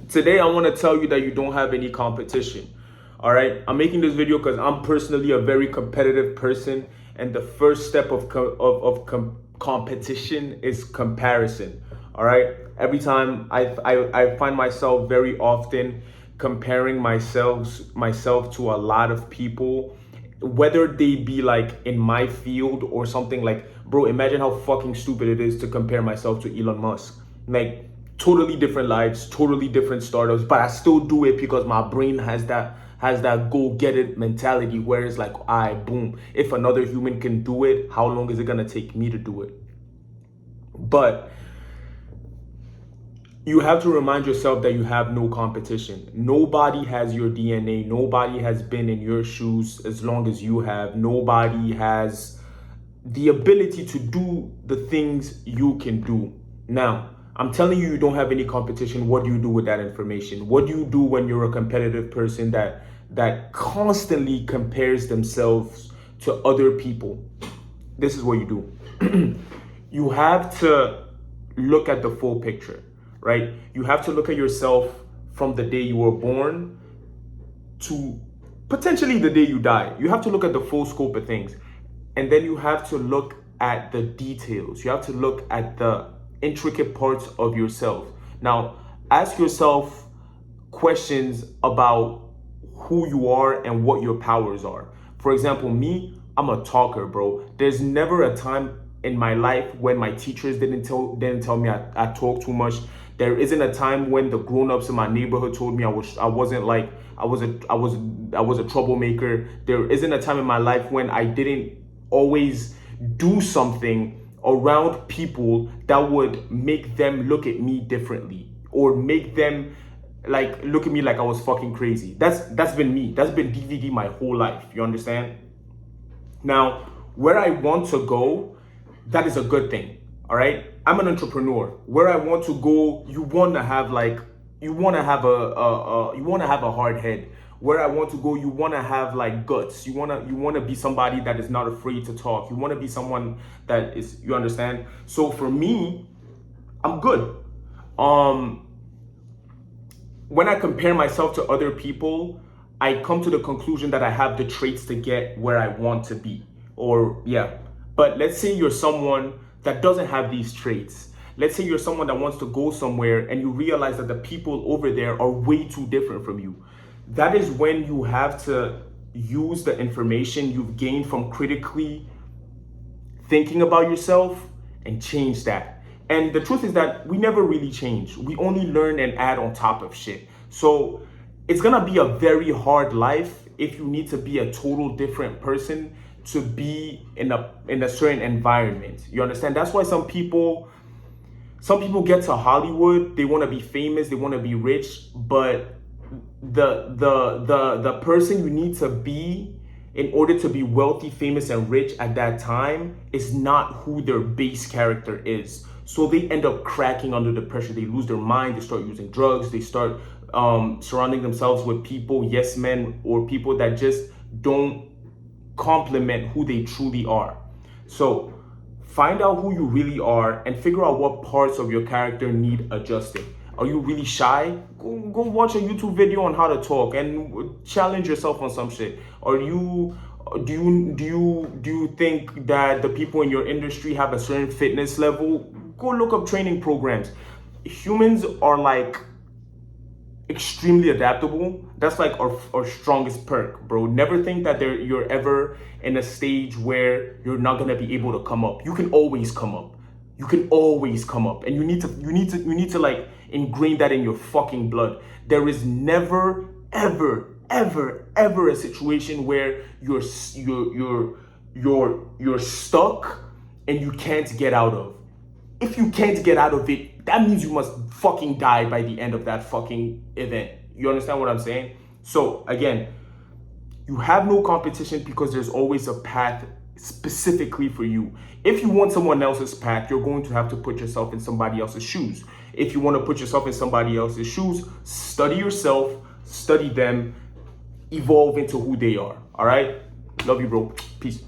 Today, I want to tell you that you don't have any competition. All right. I'm making this video because I'm personally a very competitive person. And the first step of competition is comparison. All right. Every time I find myself very often comparing myself to a lot of people, whether they be like in my field or something. Like, bro, imagine how fucking stupid it is to compare myself to Elon Musk. Like, totally different lives, totally different startups, but I still do it because my brain has that go get it mentality where it's like, I boom, if another human can do it, how long is it gonna take me to do it? But you have to remind yourself that you have no competition. Nobody has your DNA. Nobody has been in your shoes as long as you have. Nobody has the ability to do the things you can do. Now, I'm telling you, you don't have any competition. What do you do with that information? What do you do when you're a competitive person that constantly compares themselves to other people? This is what you do. You have to look at the full picture, right? You have to look at yourself from the day you were born to potentially the day you die. You have to look at the full scope of things. And then you have to look at the details. You have to look at the intricate parts of yourself. Now, ask yourself questions about who you are and what your powers are. For example, me, I'm a talker, bro. There's never a time in my life when my teachers didn't tell me I talk too much. There isn't a time when the grown-ups in my neighborhood told me I wasn't like I was a troublemaker. There isn't a time in my life when I didn't always do something around people that would make them look at me differently or make them like look at me like I was fucking crazy. That's been me. That's been DVD my whole life. You understand? Now, where I want to go, that is a good thing. All right? I'm an entrepreneur. Where I want to go, you want to have like you want to have you want to have a hard head. Where I want to go, you want to have like guts. You want to be somebody that is not afraid to talk. You want to be someone that is, you understand? So for me, I'm good. Um when I compare myself to other people, I come to the conclusion that I have the traits to get where I want to be. Or, yeah. But let's say you're someone that doesn't have these traits. Let's say you're someone that wants to go somewhere and you realize that the people over there are way too different from you. That is when you have to use the information you've gained from critically thinking about yourself and change that. And the truth is that we never really change. We only learn and add on top of shit. So it's gonna be a very hard life if you need to be a total different person to be in a certain environment. You understand? That's why some people get to Hollywood, they want to be famous, they want to be rich, but the person you need to be in order to be wealthy, famous, and rich at that time is not who their base character is. So they end up cracking under the pressure. They lose their mind. They start using drugs. They start surrounding themselves with people, yes men, or people that just don't complement who they truly are. So find out who you really are and figure out what parts of your character need adjusting. Are you really shy? Go watch a YouTube video on how to talk and challenge yourself on some shit. Are you do you think that the people in your industry have a certain fitness level? Go look up training programs. Humans are like extremely adaptable. That's like our strongest perk, bro. Never think that you're ever in a stage where you're not gonna be able to come up. You can always come up. You can always come up, and you need to like ingrain that in your fucking blood. There is never ever a situation where you're stuck and you can't get out of. If you can't get out of it, that means you must fucking die by the end of that fucking event. You understand what I'm saying? So again, you have no competition because there's always a path specifically for you. If you want someone else's path, you're going to have to put yourself in somebody else's shoes. If you want to put yourself in somebody else's shoes, study yourself, study them, evolve into who they are. All right? Love you, bro. Peace.